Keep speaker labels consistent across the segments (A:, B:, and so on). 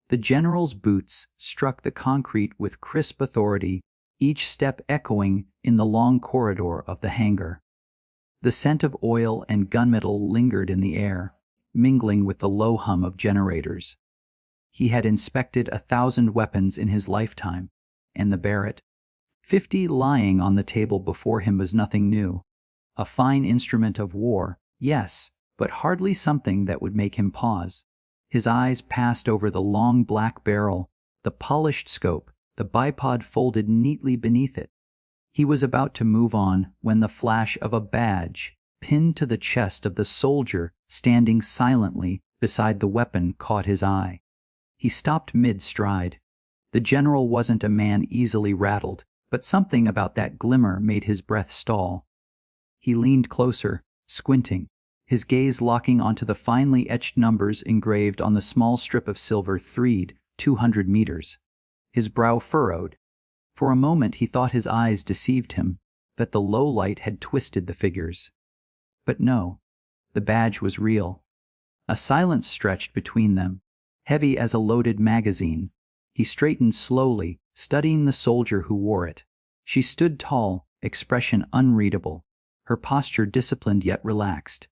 A: The general's boots struck the concrete with crisp authority, each step echoing in the long corridor of the hangar. The scent of oil and gunmetal lingered in the air, mingling with the low hum of generators. He had inspected 1,000 weapons in his lifetime, and the Barrett 50 lying on the table before him was nothing new. A fine instrument of war, yes, but hardly something that would make him pause. His eyes passed over the long black barrel, the polished scope, the bipod folded neatly beneath it. He was about to move on when the flash of a badge pinned to the chest of the soldier standing silently beside the weapon caught his eye. He stopped mid-stride. The general wasn't a man easily rattled, but something about that glimmer made his breath stall. He leaned closer, squinting, his gaze locking onto the finely etched numbers engraved on the small strip of silver 200 meters. His brow furrowed. For a moment he thought his eyes deceived him, that the low light had twisted the figures. But no, the badge was real. A silence stretched between them, heavy as a loaded magazine. He straightened slowly, studying the soldier who wore it. She stood tall, expression unreadable, her posture disciplined yet relaxed.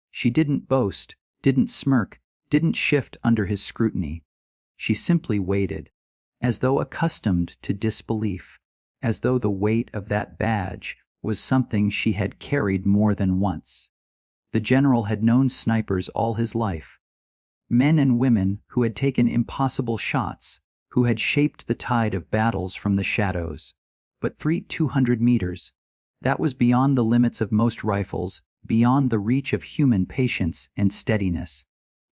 A: She didn't boast, didn't smirk, didn't shift under his scrutiny. She simply waited, as though accustomed to disbelief, as though the weight of that badge was something she had carried more than once. The general had known snipers all his life. Men and women who had taken impossible shots, who had shaped the tide of battles from the shadows. But 200 meters, that was beyond the limits of most rifles, beyond the reach of human patience and steadiness.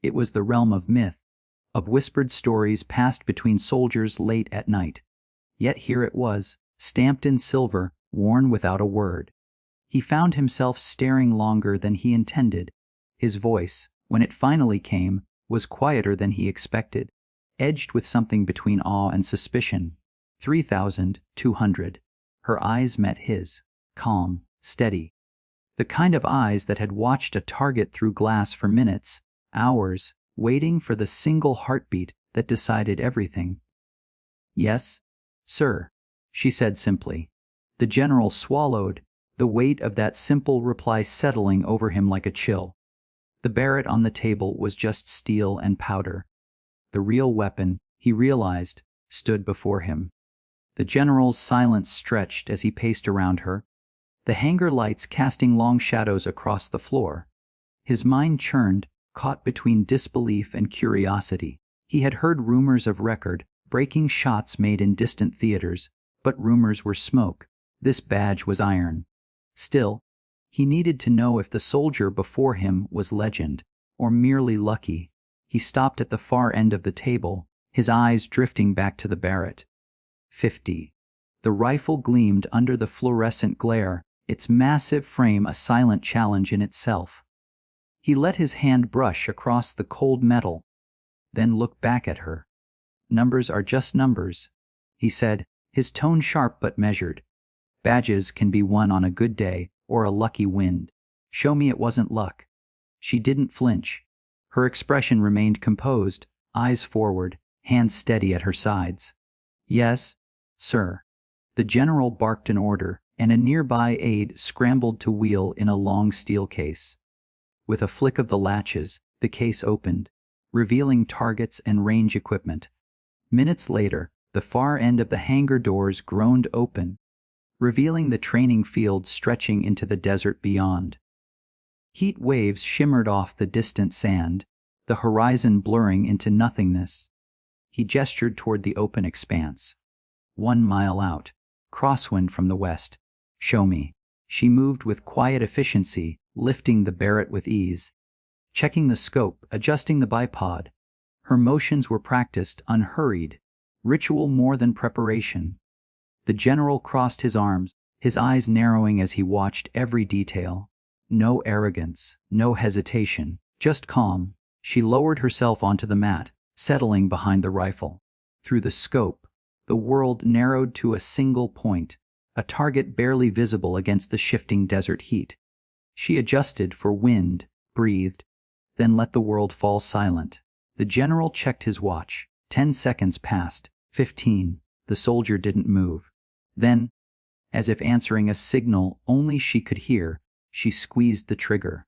A: It was the realm of myth, of whispered stories passed between soldiers late at night. Yet here it was, stamped in silver, worn without a word. He found himself staring longer than he intended. His voice, when it finally came, was quieter than he expected, edged with something between awe and suspicion. 3,200. Her eyes met his, calm, steady. The kind of eyes that had watched a target through glass for minutes, hours, waiting for the single heartbeat that decided everything. "Yes, sir," she said simply. The general swallowed, the weight of that simple reply settling over him like a chill. The Barrett on the table was just steel and powder. The real weapon, he realized, stood before him. The general's silence stretched as he paced around her, the hangar lights casting long shadows across the floor. His mind churned, caught between disbelief and curiosity. He had heard rumors of record-breaking shots made in distant theaters, but rumors were smoke. This badge was iron. Still, he needed to know if the soldier before him was legend, or merely lucky. He stopped at the far end of the table, his eyes drifting back to the Barrett. 50. The rifle gleamed under the fluorescent glare, its massive frame a silent challenge in itself. He let his hand brush across the cold metal, then looked back at her. "Numbers are just numbers," he said, his tone sharp but measured. "Badges can be won on a good day or a lucky wind. Show me it wasn't luck." She didn't flinch. Her expression remained composed, eyes forward, hands steady at her sides. "Yes, sir." The general barked an order, and a nearby aide scrambled to wheel in a long steel case. With a flick of the latches, the case opened, revealing targets and range equipment. Minutes later, the far end of the hangar doors groaned open, revealing the training field stretching into the desert beyond. Heat waves shimmered off the distant sand, the horizon blurring into nothingness. He gestured toward the open expanse. 1 mile out, crosswind from the west. "Show me." She moved with quiet efficiency, lifting the Barrett with ease, checking the scope, adjusting the bipod. Her motions were practiced, unhurried, ritual more than preparation. The general crossed his arms, his eyes narrowing as he watched every detail. No arrogance, no hesitation, just calm. She lowered herself onto the mat, settling behind the rifle. Through the scope, the world narrowed to a single point, a target barely visible against the shifting desert heat. She adjusted for wind, breathed, then let the world fall silent. The general checked his watch. 10 seconds passed, 15. The soldier didn't move. Then, as if answering a signal only she could hear, she squeezed the trigger.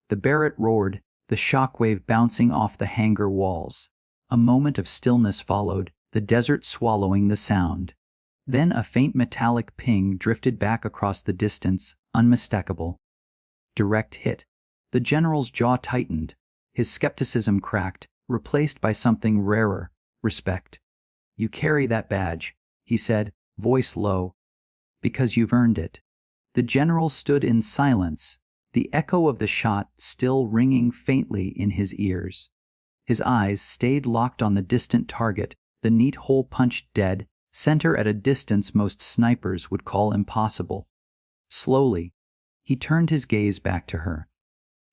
A: The Barrett roared, the shockwave bouncing off the hangar walls. A moment of stillness followed, the desert swallowing the sound. Then a faint metallic ping drifted back across the distance, unmistakable. Direct hit. The general's jaw tightened. His skepticism cracked, replaced by something rarer, respect. "You carry that badge," he said, voice low, "because you've earned it." The general stood in silence, the echo of the shot still ringing faintly in his ears. His eyes stayed locked on the distant target, the neat hole punched dead, center at a distance most snipers would call impossible. Slowly, he turned his gaze back to her.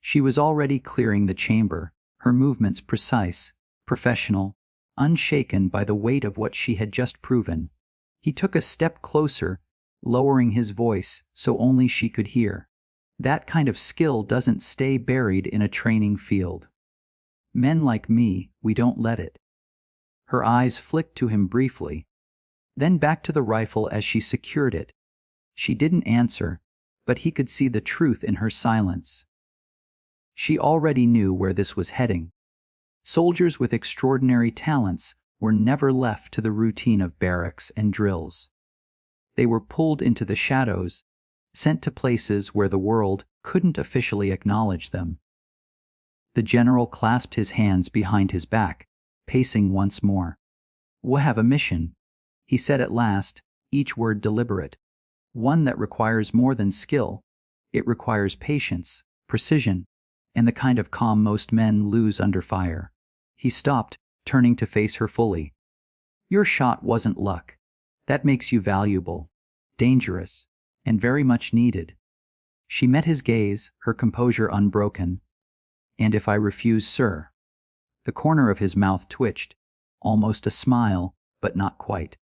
A: She was already clearing the chamber, her movements precise, professional, unshaken by the weight of what she had just proven. He took a step closer, lowering his voice so only she could hear. "That kind of skill doesn't stay buried in a training field. Men like me, we don't let it." Her eyes flicked to him briefly, then back to the rifle as she secured it. She didn't answer, but he could see the truth in her silence. She already knew where this was heading. Soldiers with extraordinary talents were never left to the routine of barracks and drills. They were pulled into the shadows, sent to places where the world couldn't officially acknowledge them. The general clasped his hands behind his back, pacing once more. "We have a mission," he said at last, each word deliberate. "One that requires more than skill. It requires patience, precision, and the kind of calm most men lose under fire." He stopped, turning to face her fully. "Your shot wasn't luck. That makes you valuable, dangerous, and very much needed." She met his gaze, her composure unbroken. "And if I refuse, sir?" The corner of his mouth twitched, almost a smile, but not quite.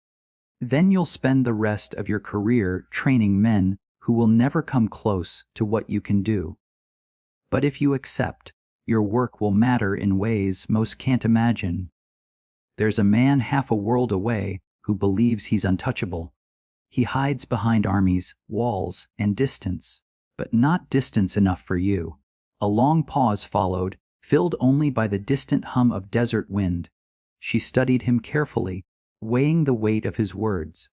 A: "Then you'll spend the rest of your career training men who will never come close to what you can do. But if you accept, your work will matter in ways most can't imagine. There's a man half a world away who believes he's untouchable. He hides behind armies, walls, and distance, but not distance enough for you." A long pause followed, filled only by the distant hum of desert wind. She studied him carefully, weighing the weight of his words.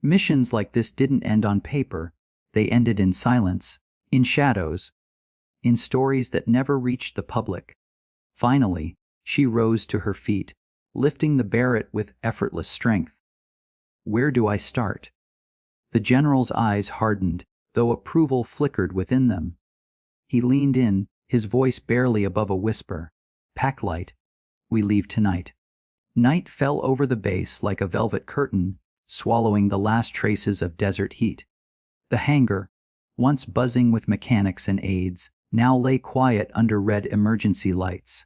A: Missions like this didn't end on paper. They ended in silence, in shadows, in stories that never reached the public. Finally, she rose to her feet, lifting the Barrett with effortless strength. "Where do I start?" The general's eyes hardened, though approval flickered within them. He leaned in, his voice barely above a whisper. "Pack light. We leave tonight." Night fell over the base like a velvet curtain, swallowing the last traces of desert heat. The hangar, once buzzing with mechanics and aides, now lay quiet under red emergency lights.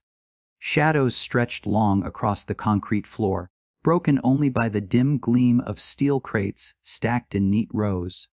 A: Shadows stretched long across the concrete floor, broken only by the dim gleam of steel crates stacked in neat rows.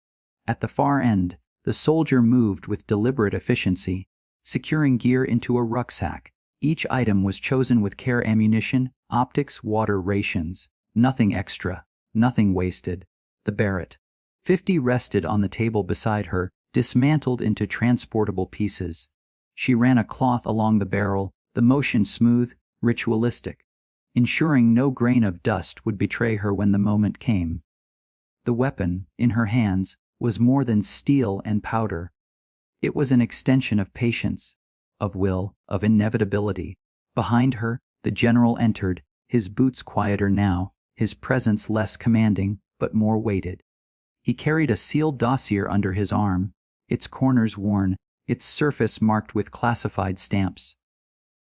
A: At the far end, the soldier moved with deliberate efficiency, securing gear into a rucksack. Each item was chosen with care: ammunition, optics, water, rations. Nothing extra, nothing wasted. The Barrett 50 rested on the table beside her, dismantled into transportable pieces. She ran a cloth along the barrel, the motion smooth, ritualistic, ensuring no grain of dust would betray her when the moment came. The weapon, in her hands, was more than steel and powder. It was an extension of patience, of will, of inevitability. Behind her, the general entered, his boots quieter now, his presence less commanding, but more weighted. He carried a sealed dossier under his arm, its corners worn, its surface marked with classified stamps.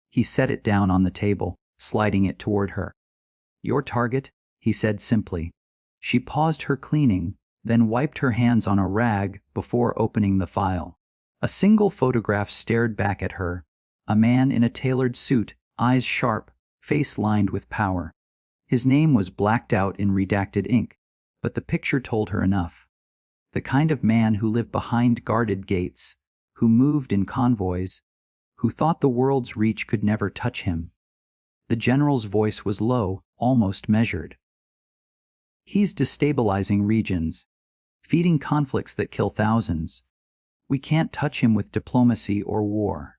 A: He set it down on the table, sliding it toward her. "Your target?" he said simply. She paused her cleaning, then wiped her hands on a rag before opening the file. A single photograph stared back at her. A man in a tailored suit, eyes sharp, face lined with power. His name was blacked out in redacted ink, but the picture told her enough. The kind of man who lived behind guarded gates, who moved in convoys, who thought the world's reach could never touch him. The general's voice was low, almost measured. He's destabilizing regions, feeding conflicts that kill thousands. We can't touch him with diplomacy or war.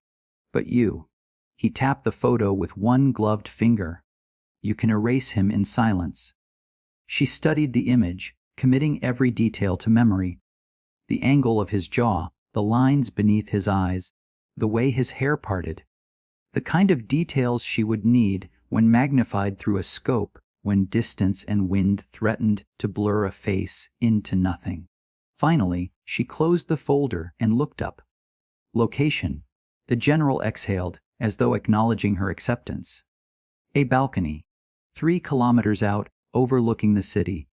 A: But you. He tapped the photo with one gloved finger. You can erase him in silence. She studied the image, committing every detail to memory. The angle of his jaw, the lines beneath his eyes, the way his hair parted. The kind of details she would need when magnified through a scope, when distance and wind threatened to blur a face into nothing. Finally, she closed the folder and looked up. Location. The general exhaled, as though acknowledging her acceptance. A balcony. 3 kilometers out, overlooking the city.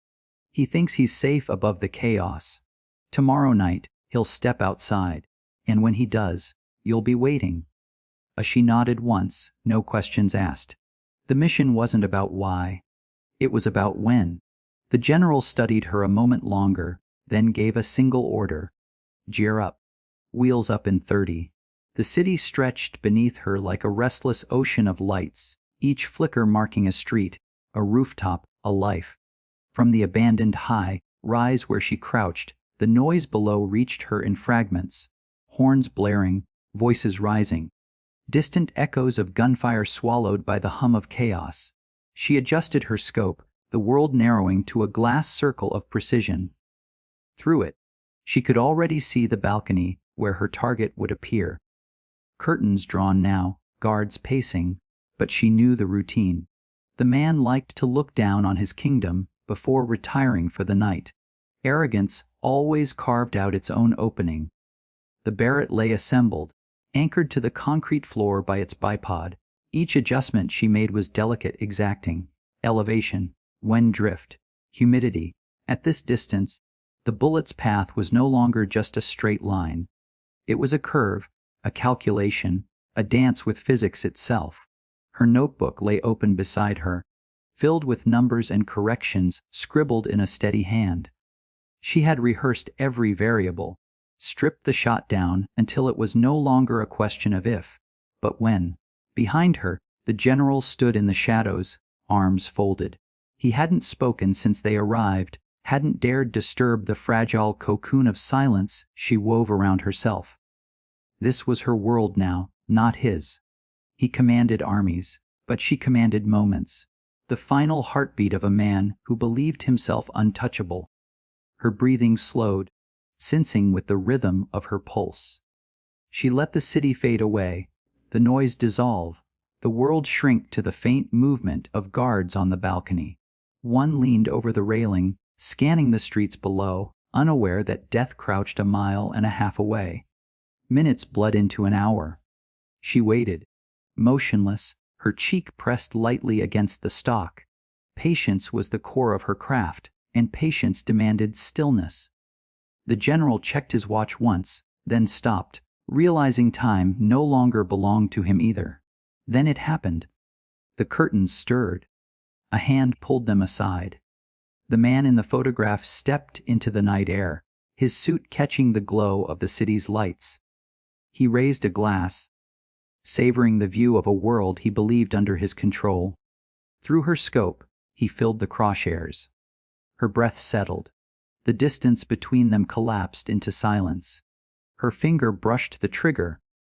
A: He thinks he's safe above the chaos. Tomorrow night, he'll step outside. And when he does, you'll be waiting. She nodded once, no questions asked. The mission wasn't about why. It was about when. The general studied her a moment longer, then gave a single order. Gear up. Wheels up in 30. The city stretched beneath her like a restless ocean of lights, each flicker marking a street, a rooftop, a life. From the abandoned high rise where she crouched, the noise below reached her in fragments. Horns blaring, voices rising. Distant echoes of gunfire swallowed by the hum of chaos. She adjusted her scope, the world narrowing to a glass circle of precision. Through it, she could already see the balcony where her target would appear. Curtains drawn now, guards pacing, but she knew the routine. The man liked to look down on his kingdom before retiring for the night. Arrogance always carved out its own opening. The Barrett lay assembled, anchored to the concrete floor by its bipod. Each adjustment she made was delicate, exacting. Elevation, wind drift, humidity. At this distance, the bullet's path was no longer just a straight line. It was a curve, a calculation, a dance with physics itself. Her notebook lay open beside her, filled with numbers and corrections scribbled in a steady hand. She had rehearsed every variable, stripped the shot down until it was no longer a question of if, but when. Behind her, the general stood in the shadows, arms folded. He hadn't spoken since they arrived, hadn't dared disturb the fragile cocoon of silence she wove around herself. This was her world now, not his. He commanded armies, but she commanded moments. The final heartbeat of a man who believed himself untouchable. Her breathing slowed, sensing with the rhythm of her pulse. She let the city fade away, the noise dissolve, the world shrink to the faint movement of guards on the balcony. One leaned over the railing, scanning the streets below, unaware that death crouched a mile and a half away. Minutes bled into an hour. She waited, motionless, her cheek pressed lightly against the stock. Patience was the core of her craft, and patience demanded stillness. The general checked his watch once, then stopped, realizing time no longer belonged to him either. Then it happened. The curtains stirred. A hand pulled them aside. The man in the photograph stepped into the night air, his suit catching the glow of the city's lights. He raised a glass, savoring the view of a world he believed under his control. Through her scope, he filled the crosshairs. Her breath settled. The distance between them collapsed into silence. Her finger brushed the trigger,